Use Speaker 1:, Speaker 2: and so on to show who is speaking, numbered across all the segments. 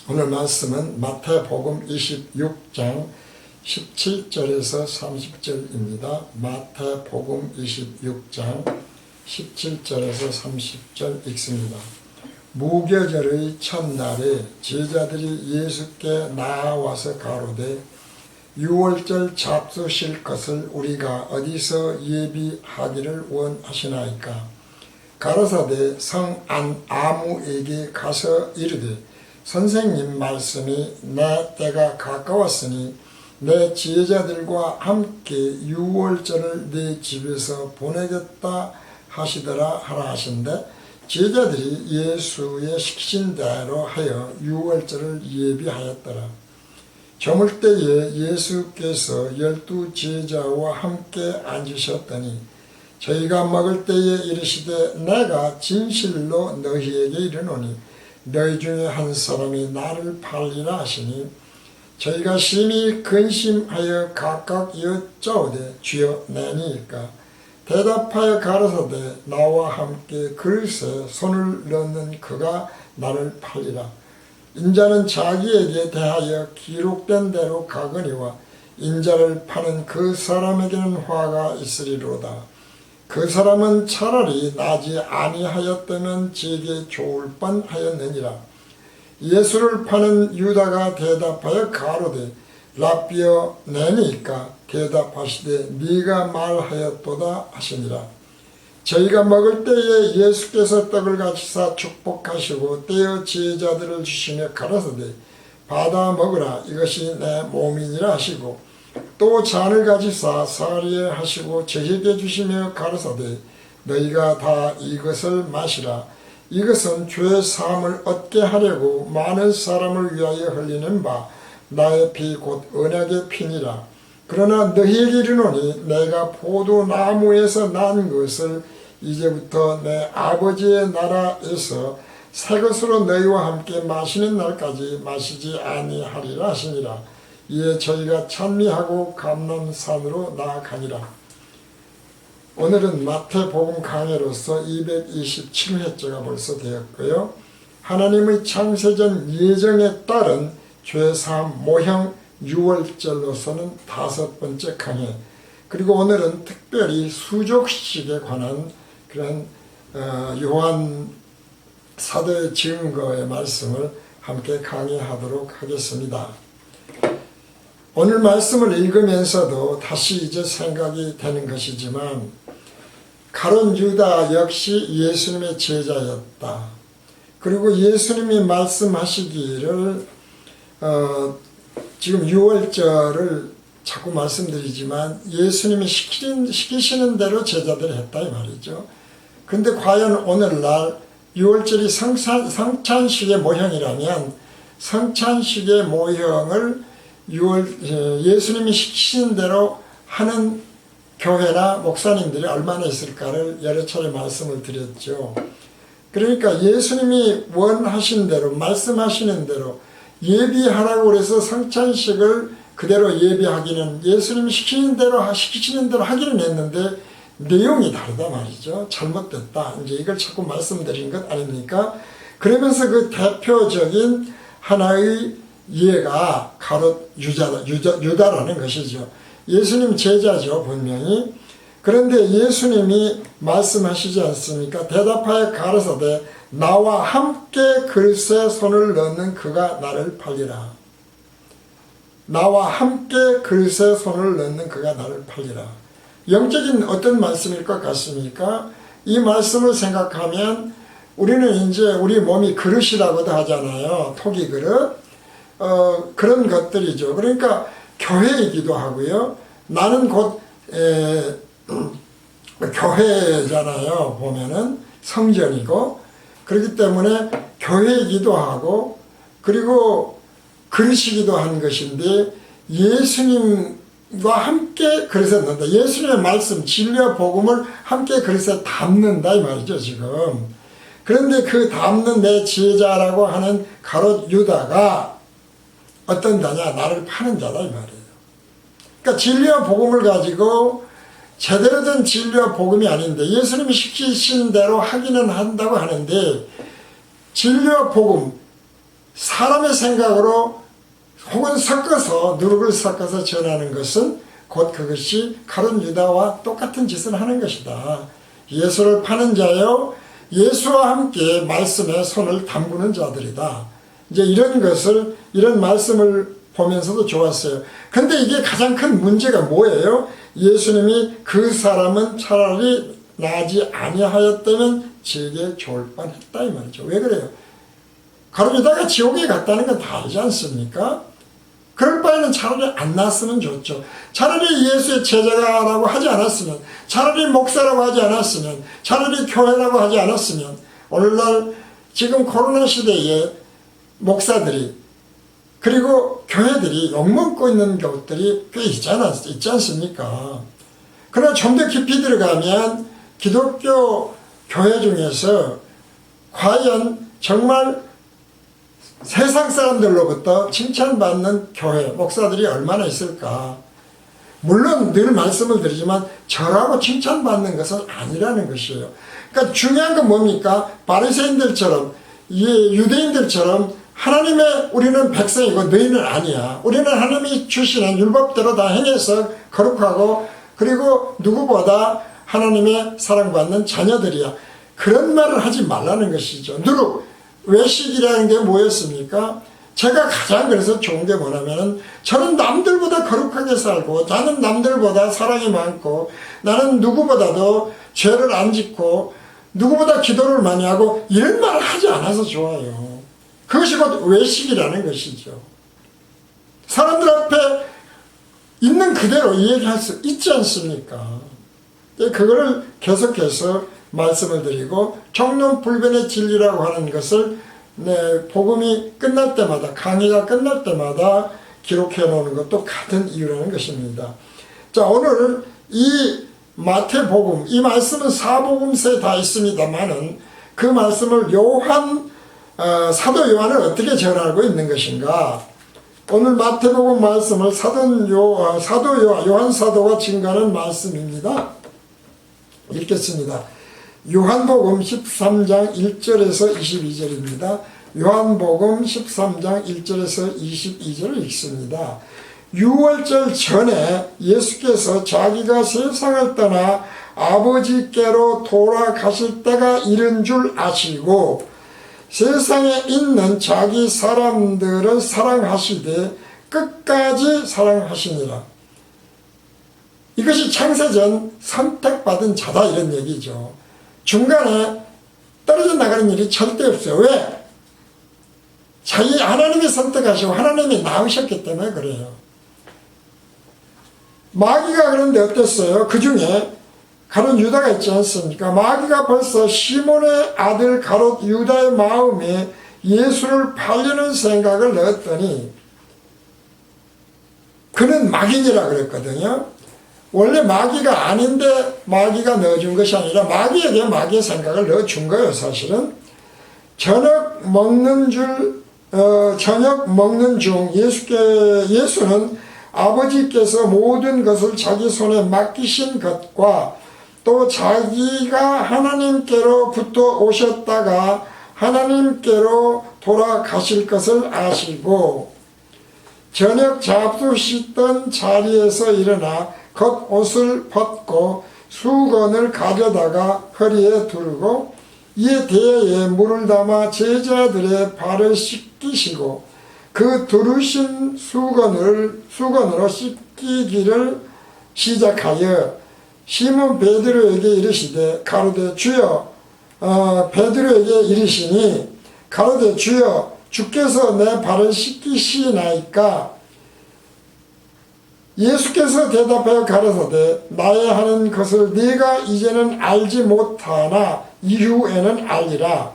Speaker 1: 오늘 말씀은 마태복음 26장 17절에서 30절입니다. 마태복음 26장 17절에서 30절 읽습니다. 무교절의 첫날에 제자들이 예수께 나와서 가로되 유월절 잡수실 것을 우리가 어디서 예비하기를 원하시나이까? 가라사대 성 아무에게 가서 이르되 선생님 말씀이 내 때가 가까웠으니 내 제자들과 함께 유월절을 내 집에서 보내겠다 하시더라 하라 하신대, 제자들이 예수의 시키신 대로 하여 유월절을 예비하였더라. 저물 때에 예수께서 12 제자와 함께 앉으셨더니 저희가 먹을 때에 이르시되 내가 진실로 너희에게 이르노니 너희 중에 한 사람이 나를 팔리라 하시니 저희가 심히 근심하여 각각 여짜오되 주여 내니이까? 대답하여 가라사대 나와 함께 그릇에 손을 넣는 그가 나를 팔리라. 인자는 자기에게 대하여 기록된 대로 가거니와 인자를 파는 그 사람에게는 화가 있으리로다. 그 사람은 차라리 나지 아니하였다면 제게 좋을 뻔하였느니라. 예수를 파는 유다가 대답하여 가로되 라삐어 내니까? 대답하시되 네가 말하였도다 하시니라. 저희가 먹을 때에 예수께서 떡을 가지사 축복하시고 떼어 제자들을 주시며 가라사대 받아 먹으라, 이것이 내 몸이니라 하시고 또 잔을 가지사 사리에 하시고 저에게 주시며 가라사대 너희가 다 이것을 마시라, 이것은 죄 사함을 얻게 하려고 많은 사람을 위하여 흘리는 바 나의 피 곧 언약의 피니라. 그러나 너희에게 이르노니 내가 포도나무에서 난 것을 이제부터 내 아버지의 나라에서 새 것으로 너희와 함께 마시는 날까지 마시지 아니하리라 하시니라. 이에 저희가 찬미하고 감람산으로 나아가니라. 오늘은 마태복음 강해로서 227회째가 벌써 되었고요. 하나님의 창세전 예정에 따른 죄사함 모형 유월절로서는 5번째 강해, 그리고 오늘은 특별히 수족식에 관한 그런 요한 사도의 증거의 말씀을 함께 강의하도록 하겠습니다. 오늘 말씀을 읽으면서도 다시 이제 생각이 되는 것이지만 가룟 유다 역시 예수님의 제자였다. 그리고 예수님이 말씀하시기를 지금 유월절을 자꾸 말씀드리지만 예수님이 시키시는 대로 제자들이 했다 이 말이죠. 근데 과연 오늘날 유월절이 성찬식의 모형이라면 성찬식의 모형을 예수님이 시키신 대로 하는 교회나 목사님들이 얼마나 있을까를 여러 차례 말씀을 드렸죠. 그러니까 예수님이 원하신 대로 말씀하시는 대로 예비하라고 해서 성찬식을 그대로 예비하기는 예수님이 시키시는 대로 하기는 했는데 내용이 다르다 말이죠. 잘못됐다. 이제 이걸 자꾸 말씀드린 것 아닙니까? 그러면서 그 대표적인 하나의 예가 가롯 유다라는 것이죠. 예수님 제자죠, 분명히. 그런데 예수님이 말씀하시지 않습니까? 대답하여 가라사대 나와 함께 그릇에 손을 넣는 그가 나를 팔리라. 나와 함께 그릇에 손을 넣는 그가 나를 팔리라. 영적인 어떤 말씀일 것 같습니까? 이 말씀을 생각하면 우리는 이제 우리 몸이 그릇이라고도 하잖아요. 토기 그릇. 그런 것들이죠. 그러니까 교회이기도 하고요. 나는 곧 교회잖아요. 보면은 성전이고, 그렇기 때문에 교회이기도 하고, 그리고 그릇이기도 한 것인데 예수님과 함께 그릇에 넣는다. 예수님의 말씀, 진리와 복음을 함께 그릇에 담는다 이 말이죠 지금. 그런데 그 담는 내 제자라고 하는 가롯 유다가 어떤 자냐? 나를 파는 자다 이 말이에요. 그러니까 진리와 복음을 가지고 제대로 된 진리와 복음이 아닌데 예수님이 시키신 대로 하기는 한다고 하는데 진리와 복음, 사람의 생각으로 혹은 섞어서 누룩을 섞어서 전하는 것은 곧 그것이 가룟 유다와 똑같은 짓을 하는 것이다. 예수를 파는 자요 예수와 함께 말씀에 손을 담그는 자들이다. 이제 이런 말씀을 보면서도 좋았어요. 근데 이게 가장 큰 문제가 뭐예요? 예수님이 그 사람은 차라리 나지 아니하였다면 제게 좋을 뻔했다 이 말이죠. 왜 그래요? 가룟 유다가 지옥에 갔다는 건 다 알지 않습니까? 그럴 바에는 차라리 안 났으면 좋죠. 차라리 예수의 제자라고 하지 않았으면, 차라리 목사라고 하지 않았으면, 차라리 교회라고 하지 않았으면, 오늘날 지금 코로나 시대에 목사들이 그리고 교회들이 욕먹고 있는 것들이 꽤 있지 않습니까? 그러나 좀 더 깊이 들어가면 기독교 교회 중에서 과연 정말 세상 사람들로부터 칭찬받는 교회, 목사들이 얼마나 있을까? 물론 늘 말씀을 드리지만 저라고 칭찬받는 것은 아니라는 것이에요. 그러니까 중요한 건 뭡니까? 바리새인들처럼 유대인들처럼 하나님의 우리는 백성이고 너희는 아니야. 우리는 하나님이 주시는 율법대로 다 행해서 거룩하고 그리고 누구보다 하나님의 사랑받는 자녀들이야. 그런 말을 하지 말라는 것이죠. 누룩, 외식이라는 게 뭐였습니까? 제가 가장 그래서 좋은 게 뭐냐면은 저는 남들보다 거룩하게 살고 나는 남들보다 사랑이 많고 나는 누구보다도 죄를 안 짓고 누구보다 기도를 많이 하고 이런 말을 하지 않아서 좋아요. 그것이 곧 외식이라는 것이죠. 사람들 앞에 있는 그대로 얘기할 수 있지 않습니까? 그거를 계속해서 말씀을 드리고 종론불변의 진리라고 하는 것을 복음이 끝날 때마다 강의가 끝날 때마다 기록해 놓는 것도 같은 이유라는 것입니다. 자, 오늘 이 마태복음 이 말씀은 사복음서에 다 있습니다만은 그 말씀을 사도 요한은 어떻게 전하고 있는 것인가? 오늘 마태복음 말씀을 요한 사도가 증거하는 말씀입니다. 읽겠습니다. 요한복음 13장 1절에서 22절입니다. 요한복음 13장 1절에서 22절을 읽습니다. 6월절 전에 예수께서 자기가 세상을 떠나 아버지께로 돌아가실 때가 이른 줄 아시고 세상에 있는 자기 사람들을 사랑하시되 끝까지 사랑하시니라. 이것이 창세전 선택받은 자다 이런 얘기죠. 중간에 떨어져 나가는 일이 절대 없어요. 왜? 자기 하나님이 선택하시고 하나님이 낳으셨기 때문에 그래요. 마귀가 그런데 어땠어요? 그 중에 가룟 유다가 있지 않습니까? 마귀가 벌써 시몬의 아들 가롯 유다의 마음에 예수를 팔려는 생각을 넣었더니 그는 마귀니라 그랬거든요. 원래 마귀가 아닌데 마귀가 넣어준 것이 아니라 마귀에게 마귀의 생각을 넣어준 거예요. 사실은 저녁 먹는 중 예수는 아버지께서 모든 것을 자기 손에 맡기신 것과 또 자기가 하나님께로부터 오셨다가 하나님께로 돌아가실 것을 아시고 저녁 잡수시던 자리에서 일어나 겉옷을 벗고 수건을 가져다가 허리에 두르고 이에 대에 물을 담아 제자들의 발을 씻기시고 그 두르신 수건으로 씻기기를 시작하여 시몬 베드로에게 이르시되 가로되 주여 베드로에게 이르시니 가로되 주여 주께서 내 발을 씻기시나이까 예수께서 대답하여 가라사대 나의 하는 것을 네가 이제는 알지 못하나 이후에는 알리라.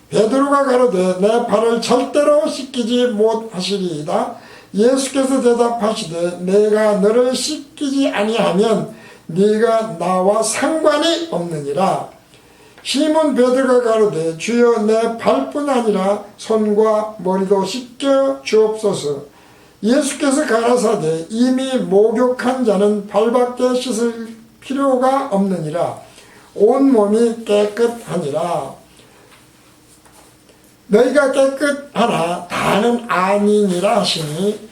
Speaker 1: 베드로가 가로되 내 발을 절대로 씻기지 못하시리이다. 예수께서 대답하시되 내가 너를 씻기지 아니하면 네가 나와 상관이 없느니라. 시몬 베드로가 가로되 주여 내 발뿐 아니라 손과 머리도 씻겨 주옵소서. 예수께서 가라사대 이미 목욕한 자는 발밖에 씻을 필요가 없느니라. 온몸이 깨끗하니라. 너희가 깨끗하나 다는 아니니라 하시니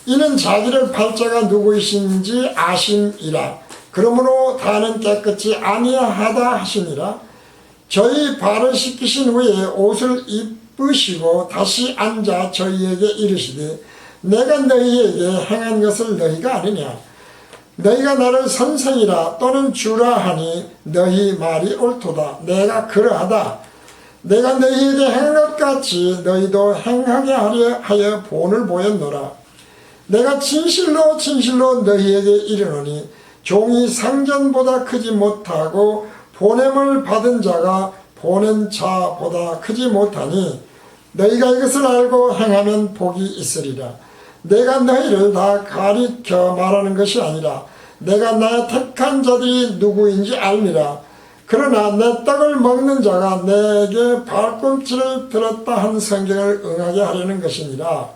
Speaker 1: 이는 자기를 팔자가 누구이신지 아심이라. 그러므로 다는 깨끗이 아니하다 하시니라. 저희 발을 씻기신 후에 옷을 입으시고 다시 앉아 저희에게 이르시되 내가 너희에게 행한 것을 너희가 아느냐. 너희가 나를 선생이라 또는 주라 하니 너희 말이 옳도다. 내가 그러하다. 내가 너희에게 행한 것 같이 너희도 행하게 하려 하여 본을 보였노라. 내가 진실로 진실로 너희에게 이르노니 종이 상전보다 크지 못하고 보냄을 받은 자가 보낸 자보다 크지 못하니 너희가 이것을 알고 행하면 복이 있으리라. 내가 너희를 다 가리켜 말하는 것이 아니라 내가 나의 택한 자들이 누구인지 알미라. 그러나 내 떡을 먹는 자가 내게 발꿈치를 들었다 한 성경을 응하게 하려는 것이니라.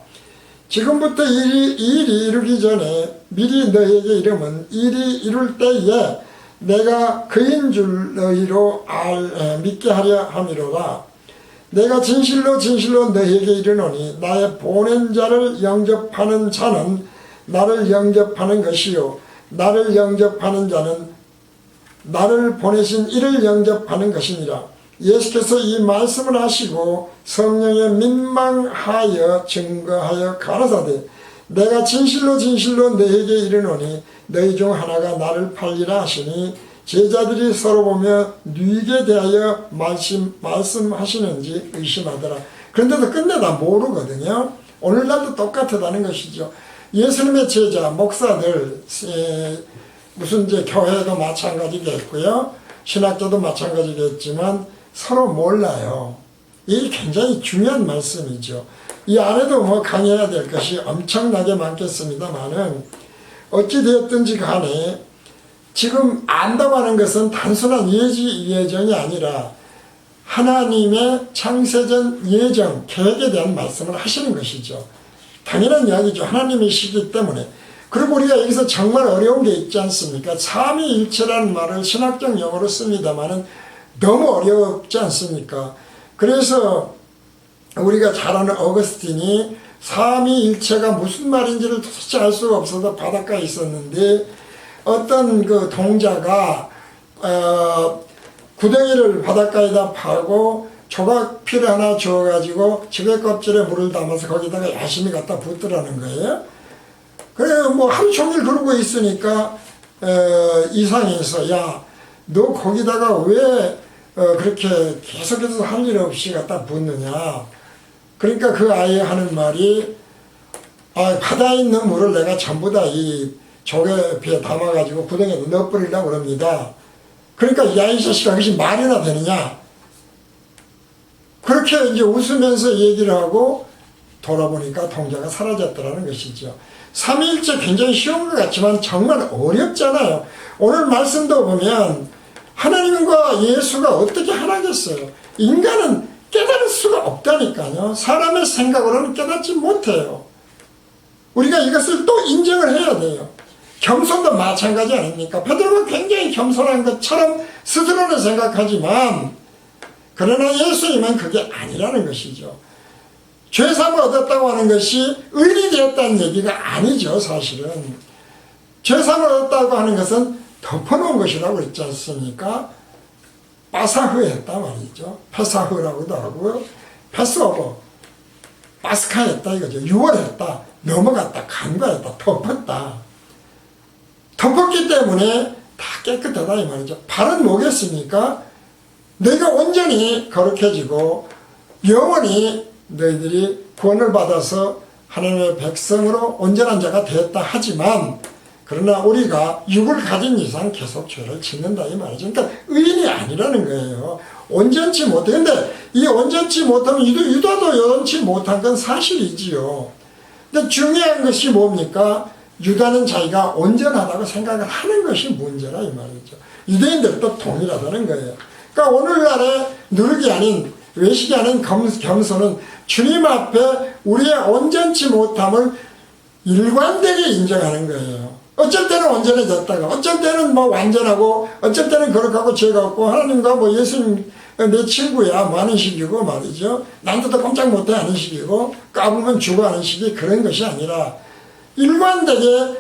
Speaker 1: 지금부터 일이 이루기 전에 미리 너희에게 이름은 일이 이룰 때에 내가 그인 줄 너희로 믿게 하려 함이로라. 내가 진실로 진실로 너희에게 이르노니 나의 보낸 자를 영접하는 자는 나를 영접하는 것이요 나를 영접하는 자는 나를 보내신 이를 영접하는 것이니라. 예수께서 이 말씀을 하시고 성령에 민망하여 증거하여 가라사대 내가 진실로 진실로 너희에게 이르노니 너희 중 하나가 나를 팔리라 하시니 제자들이 서로 보며 누이게 대하여 말씀하시는지 의심하더라. 그런데도 끝내 다 모르거든요. 오늘날도 똑같다는 것이죠. 예수님의 제자, 목사들, 무슨 이제 교회도 마찬가지겠고요. 신학자도 마찬가지겠지만 서로 몰라요. 이게 굉장히 중요한 말씀이죠. 이 안에도 뭐 강해야 될 것이 엄청나게 많겠습니다만은 어찌되었든지 간에 지금 안다고 하는 것은 단순한 예정이 아니라 하나님의 창세전 예정, 계획에 대한 말씀을 하시는 것이죠. 당연한 이야기죠. 하나님이시기 때문에. 그리고 우리가 여기서 정말 어려운 게 있지 않습니까? 삼위일체라는 말을 신학적 용어로 씁니다만은 너무 어렵지 않습니까? 그래서 우리가 잘 아는 어거스틴이 삼위일체가 무슨 말인지를 도대체 알 수가 없어서 바닷가에 있었는데 어떤 그 동자가 구덩이를 바닷가에다 파고 조각피를 하나 주어가지고 지게 껍질에 물을 담아서 거기다가 열심히 갖다 붓더라는 거예요. 그래 뭐 하루 종일 그러고 있으니까 이상해서 야 너 거기다가 왜 그렇게 계속해서 할 일 없이 갖다 붓느냐. 그러니까 그 아이 하는 말이 바다에 있는 물을 내가 전부 다 이 조개피에 담아가지고 구덩이에 넣어버리려고 그럽니다. 그러니까 야 이 자식아 그것이 말이나 되느냐. 그렇게 이제 웃으면서 얘기를 하고 돌아보니까 동자가 사라졌더라는 것이죠. 삼위일체 굉장히 쉬운 것 같지만 정말 어렵잖아요. 오늘 말씀도 보면 하나님과 예수가 어떻게 하나겠어요. 인간은 깨달을 수가 없다니까요. 사람의 생각으로는 깨닫지 못해요. 우리가 이것을 또 인정을 해야 돼요. 겸손도 마찬가지 아닙니까? 베드로가 굉장히 겸손한 것처럼 스스로는 생각하지만 그러나 예수님은 그게 아니라는 것이죠. 죄사함을 얻었다고 하는 것이 의인이 되었다는 얘기가 아니죠. 사실은 죄사함을 얻었다고 하는 것은 덮어놓은 것이라고 그랬지 않습니까? 파사흐 했다 말이죠. 페사흐라고도 하고요. 패스오버, 파스카 했다 이거죠. 유월했다, 넘어갔다, 간과했다, 덮었다. 덮었기 때문에 다 깨끗하다 이 말이죠. 발은 뭐겠습니까? 너희가 온전히 거룩해지고 영원히 너희들이 구원을 받아서 하나님의 백성으로 온전한 자가 되었다 하지만 그러나 우리가 육을 가진 이상 계속 죄를 짓는다 이 말이죠. 그러니까 의인이 아니라는 거예요. 온전치 못해. 근데 이 온전치 못하면 유다도 온전치 못한 건 사실이지요. 근데 중요한 것이 뭡니까? 유다는 자기가 온전하다고 생각을 하는 것이 문제라 이 말이죠. 유대인들도 동일하다는 거예요. 그러니까 오늘날의 누룩이 아닌 외식이 아닌 겸손은 주님 앞에 우리의 온전치 못함을 일관되게 인정하는 거예요. 어쩔 때는 온전해졌다가 어쩔 때는 뭐 완전하고 어쩔 때는 거룩하고 죄가 없고 하나님과 뭐 예수님 내 친구야 뭐 하는 식이고 말이죠. 나한테도 꼼짝 못해 하는 식이고 까부면 죽어 하는 식이 그런 것이 아니라 일관되게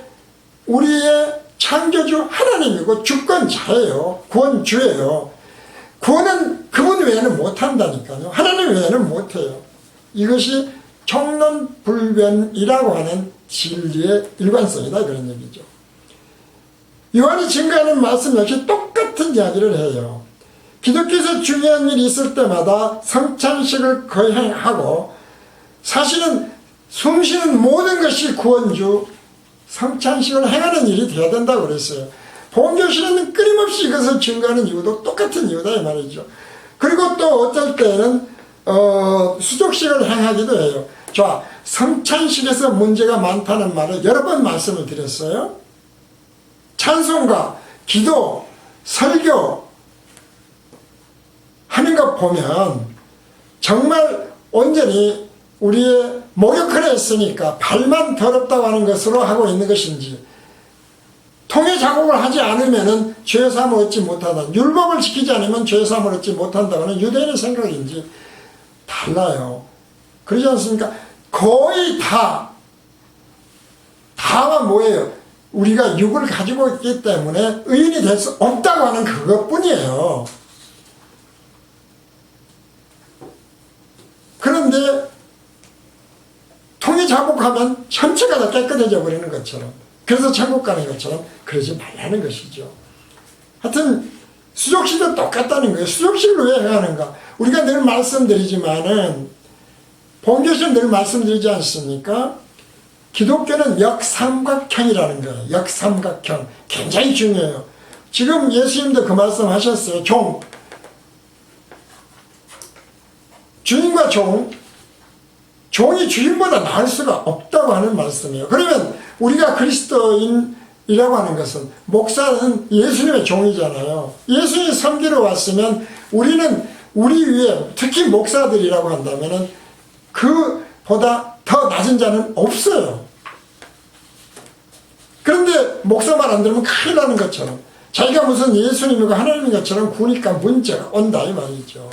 Speaker 1: 우리의 창조주 하나님이고 주권자예요. 구원주예요. 구원은 그분 외에는 못한다니까요. 하나님 외에는 못해요. 이것이 청론불변이라고 하는 진리의 일관성이다 그런 얘기죠. 요한이 증거하는 말씀 역시 똑같은 이야기를 해요. 기독교에서 중요한 일이 있을 때마다 성찬식을 거행하고 사실은 숨쉬는 모든 것이 구원주 성찬식을 행하는 일이 되어야 된다고 그랬어요. 복음교실은 끊임없이 이것을 증거하는 이유도 똑같은 이유다 이 말이죠. 그리고 또 어떨 때는 수족식을 행하기도 해요. 자, 성찬식에서 문제가 많다는 말을 여러 번 말씀을 드렸어요. 찬송가, 기도, 설교 하는 것 보면 정말 온전히 우리의 목욕을 했으니까 발만 더럽다고 하는 것으로 하고 있는 것인지 통해 작업을 하지 않으면 죄사함을 얻지 못한다. 율법을 지키지 않으면 죄사함을 얻지 못한다고는 유대인의 생각인지 달라요. 그러지 않습니까? 거의 다가 뭐예요? 우리가 육을 가지고 있기 때문에 의인이 될 수 없다고 하는 그것뿐이에요. 그런데 통에 작곡하면 전체가 다 깨끗해져 버리는 것처럼, 그래서 천국 가는 것처럼 그러지 말라는 것이죠. 하여튼 수족식도 똑같다는 거예요. 수족식을 왜 행하는가? 우리가 늘 말씀드리지만은 본교에서 늘 말씀드리지 않습니까? 기독교는 역삼각형이라는 거예요. 역삼각형 굉장히 중요해요. 지금 예수님도 그 말씀 하셨어요. 주인과 종이 주인보다 나을 수가 없다고 하는 말씀이에요. 그러면 우리가 그리스도인이라고 하는 것은, 목사는 예수님의 종이잖아요. 예수님이 섬기러 왔으면 우리는 우리 위에, 특히 목사들이라고 한다면 그보다 더 낮은 자는 없어요. 그런데 목사 말 안 들으면 큰일 나는 것처럼, 자기가 무슨 예수님이고 하나님인 것처럼 구니까 문제가 온다 이 말이죠.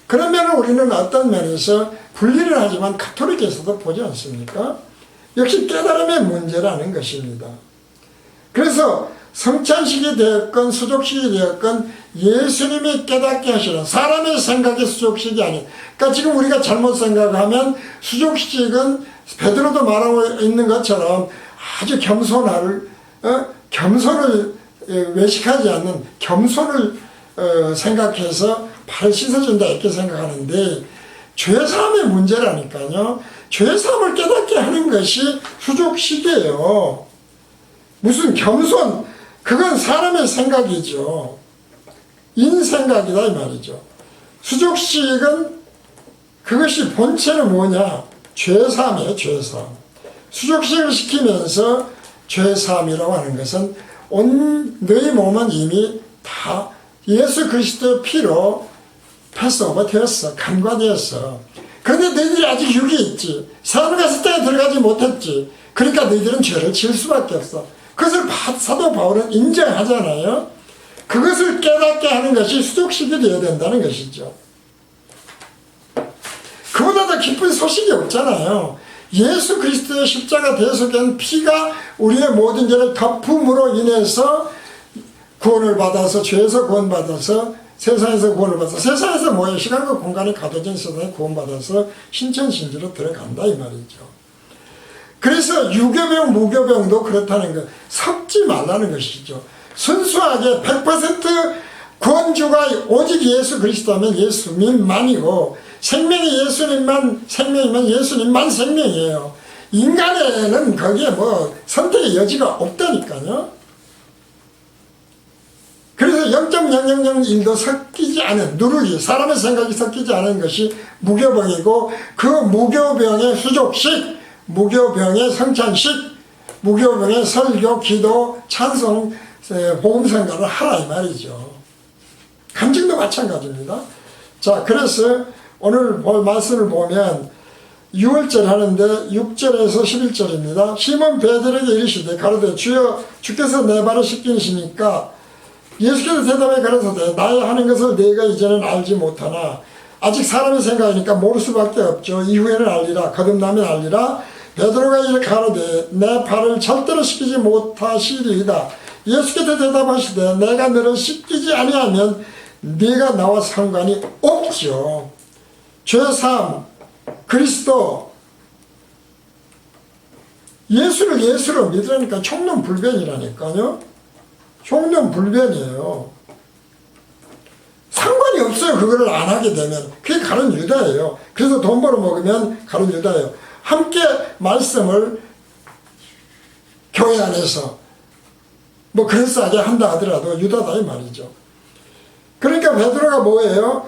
Speaker 1: 그러면 우리는 어떤 면에서 분리를 하지만 가톨릭에서도 보지 않습니까? 역시 깨달음의 문제라는 것입니다. 그래서 성찬식이 되었건 수족식이 되었건 예수님이 깨닫게 하시는, 사람의 생각이 수족식이 아닌, 그러니까 지금 우리가 잘못 생각하면 수족식은 베드로도 말하고 있는 것처럼 아주 겸손을 외식하지 않는 겸손을 생각해서 발을 씻어준다 이렇게 생각하는데, 죄사함의 문제라니까요. 죄사함을 깨닫게 하는 것이 수족식이에요. 무슨 겸손, 그건 사람의 생각이죠. 인생각이다 이 말이죠. 수족식은 그것이 본체는 뭐냐? 죄사함이에요. 죄사함. 수족식을 시키면서 죄사함이라고 하는 것은 너희 몸은 이미 다 예수 그리스도의 피로 패스오버 되었어. 간과되었어. 그런데 너희들이 아직 육이 있지. 사람의 땅에 들어가지 못했지. 그러니까 너희들은 죄를 지을 수밖에 없어. 그것을 사도 바울은 인정하잖아요. 그것을 깨닫게 하는 것이 수족식이 되어야 된다는 것이죠. 그보다 더 기쁜 소식이 없잖아요. 예수 그리스도의 십자가 대속된 피가 우리의 모든 죄를 덮음으로 인해서 구원을 받아서, 죄에서 구원받아서 세상에서 구원을 받아서, 세상에서 뭐예요? 시간과 공간이 가둬진 세상에 구원받아서 신천신지로 들어간다 이 말이죠. 그래서 유교병 무교병도 그렇다는 거, 섞지 말라는 것이죠. 순수하게 100% 구원주가 오직 예수 그리스도면 예수님만이고, 생명이 예수님만 생명이면 예수님만 생명이에요. 인간에는 거기에 뭐 선택의 여지가 없다니까요. 그래서 0.0001도 섞이지 않은, 누르기, 사람의 생각이 섞이지 않은 것이 무교병이고, 그 무교병의 수족식, 무교병의 성찬식, 무교병의 설교, 기도, 찬송, 복음성가를 하라 이 말이죠. 간증도 마찬가지입니다. 자, 그래서 오늘 볼 말씀을 보면 6월절 하는데 6절에서 11절입니다. 시몬 베드로에게 이르시되 가로되 주여 주께서 내 발을 씻기시니까 예수께서 대답에 가라사대 나의 하는 것을 너희가 이제는 알지 못하나 아직 사람의 생각이니까 모를 수밖에 없죠. 이후에는 알리라. 거듭나면 알리라. 베드로가 이렇게 하는데 내 발을 절대로 씻기지 못하시리이다. 예수께서 대답하시되 내가 너를 씻기지 아니하면 네가 나와 상관이 없죠. 죄사함, 그리스도, 예수를 예수로 믿으니까 총론불변이라니까요. 총론불변이에요. 상관이 없어요. 그거를 안 하게 되면. 그게 가룟 유다예요. 그래서 돈 벌어먹으면 가룟 유다예요. 함께 말씀을 교회 안에서 뭐 그럴싸하게 한다 하더라도 유다다 이 말이죠. 그러니까 베드로가 뭐예요?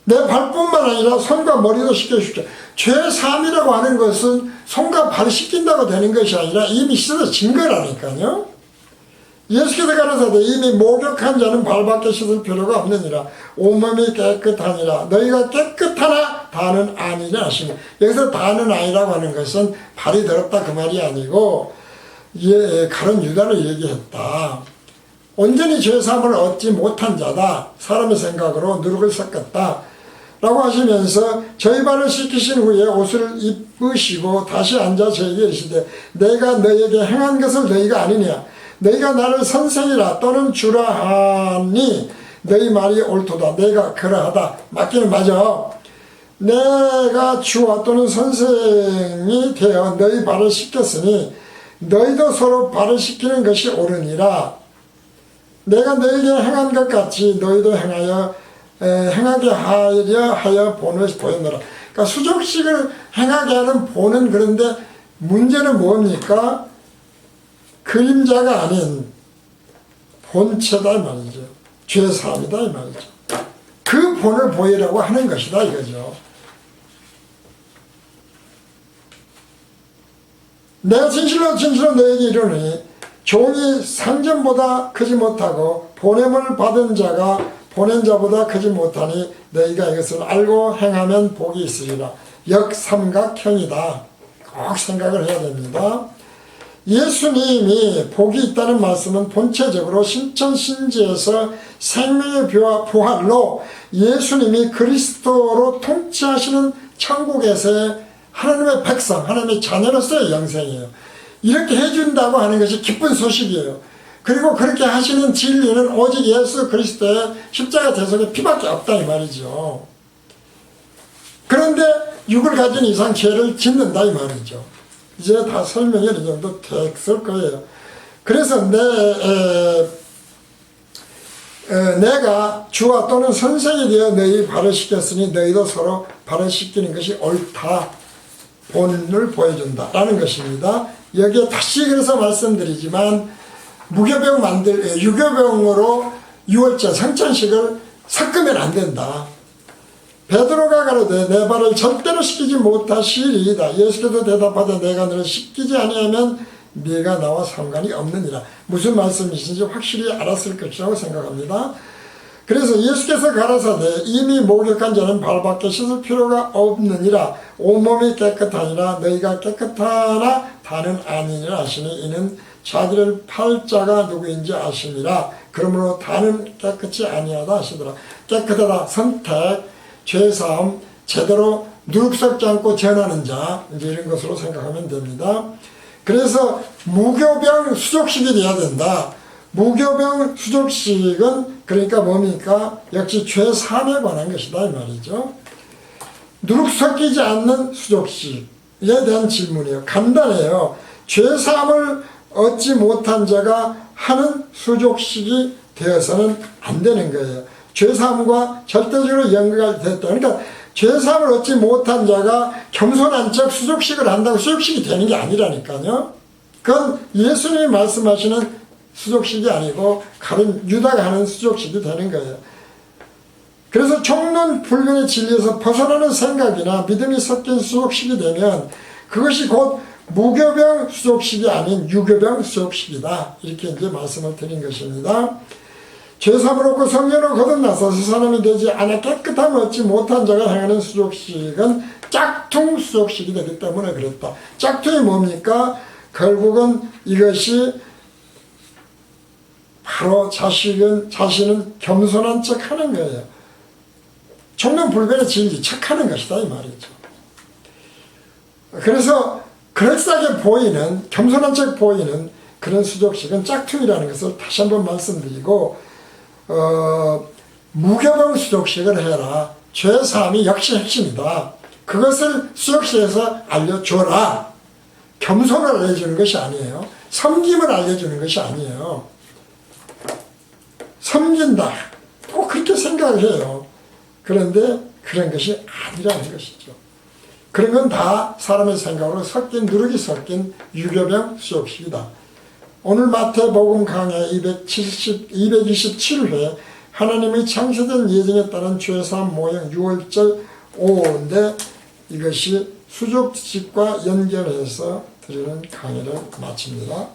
Speaker 1: 내 발뿐만 아니라 손과 머리도 씻겨주십시오. 죄사함이라고 하는 것은 손과 발을 씻긴다고 되는 것이 아니라 이미 씻어진 거라니까요. 예수께서 가라사대 이미 목욕한 자는 발밖에 씻을 필요가 없느니라. 온몸이 깨끗하니라. 너희가 깨끗하나 다는 아니라 하시니, 여기서 다는 아니라고 하는 것은 발이 더럽다 그 말이 아니고 가룟 유다를 얘기했다. 온전히 죄사함을 얻지 못한 자다. 사람의 생각으로 누룩을 섞었다 라고 하시면서 저희 발을 씻기신 후에 옷을 입으시고 다시 앉아 저에게 이르시되 내가 너에게 행한 것을 너희가 아니냐. 너희가 나를 선생이라 또는 주라 하니 너희 말이 옳도다. 내가 그러하다. 맞기는 맞아. 내가 주와 또는 선생이 되어 너희 발을 씻겼으니 너희도 서로 발을 씻기는 것이 옳으니라. 내가 너희에게 행한 것 같이 너희도 행하게 하여 본을 보였노라. 그러니까 수족식을 행하게 하는 본은, 그런데 문제는 뭡니까? 그림자가 아닌 본체다 이 말이죠. 죄사함이다 이 말이죠. 그 본을 보이라고 하는 것이다 이거죠. 내가 진실로 너에게 이르노니 종이 상전보다 크지 못하고 보냄을 받은 자가 보낸 자보다 크지 못하니 너희가 이것을 알고 행하면 복이 있으리라. 역삼각형이다. 꼭 생각을 해야 됩니다. 예수님이 복이 있다는 말씀은 본체적으로 신천신지에서 생명의 부활로 예수님이 그리스도로 통치하시는 천국에서의 하나님의 백성, 하나님의 자녀로서의 영생이에요. 이렇게 해준다고 하는 것이 기쁜 소식이에요. 그리고 그렇게 하시는 진리는 오직 예수 그리스도의 십자가 대속의 피밖에 없다 이 말이죠. 그런데 육을 가진 이상 죄를 짓는다 이 말이죠. 이제 다 설명이 어느 정도 됐을 거예요. 그래서 내가 주와 또는 선생이 되어 너희 발을 씻겼으니 너희도 서로 발을 씻기는 것이 옳다. 본을 보여준다 라는 것입니다. 여기에 다시 그래서 말씀드리지만 유교병으로 유월절 성찬식을 섞으면 안 된다. 베드로가 가로되 내 발을 절대로 씻기지 못하시리이다. 예수께서 대답하되 내가 너를 씻기지 아니하면 네가 나와 상관이 없느니라. 무슨 말씀이신지 확실히 알았을 것이라고 생각합니다. 그래서 예수께서 가라사대 이미 목욕한 자는 발밖에 씻을 필요가 없느니라. 온몸이 깨끗하니라. 너희가 깨끗하나 다는 아니니라 하시니 이는 자기를 팔 자가 누구인지 아시니라. 그러므로 다는 깨끗이 아니하다 하시더라. 깨끗하다, 선택, 죄사함, 제대로 누룩 섞지 않고 전하는 자, 이제 이런 것으로 생각하면 됩니다. 그래서 무교병 수족식이 돼야 된다. 무교병 수족식은 그러니까 뭡니까? 역시 죄사함에 관한 것이다 이 말이죠. 누룩 섞이지 않는 수족식에 대한 질문이에요. 간단해요. 죄사함을 얻지 못한 자가 하는 수족식이 되어서는 안 되는 거예요. 죄사함과 절대적으로 연결됐다. 그러니까 죄사함을 얻지 못한 자가 겸손한 척 수족식을 한다고 수족식이 되는 게 아니라니까요. 그건 예수님이 말씀하시는 수족식이 아니고 가룟 유다가 하는 수족식이 되는 거예요. 그래서 총론불변의 진리에서 벗어나는 생각이나 믿음이 섞인 수족식이 되면 그것이 곧 무교병 수족식이 아닌 유교병 수족식이다. 이렇게 이제 말씀을 드린 것입니다. 죄사함을 얻고 성령으로 거듭나서 새 사람이 되지 않아 깨끗함을 얻지 못한 자가 행하는 수족식은 짝퉁 수족식이 되기 때문에 그랬다. 짝퉁이 뭡니까? 결국은 이것이 바로 자신은 겸손한 척 하는 거예요. 총명불변의 진리 척하는 것이다 이 말이죠. 그래서 그럴싸하게 보이는 겸손한 척 보이는 그런 수족식은 짝퉁이라는 것을 다시 한번 말씀드리고 무교병 수족식을 해라. 죄사함이 역시 핵심이다. 그것을 수족식에서 알려줘라. 겸손을 알려주는 것이 아니에요. 섬김을 알려주는 것이 아니에요. 섬긴다. 꼭 그렇게 생각을 해요. 그런데 그런 것이 아니라는 것이죠. 그런 건 다 사람의 생각으로 누룩이 섞인 유교병 수족식이다. 오늘 마태복음 강해 227회 하나님의 창세된 예정에 따른 죄사함 모형 6월절 5호인데 이것이 수족식과 연결해서 드리는 강의를 마칩니다.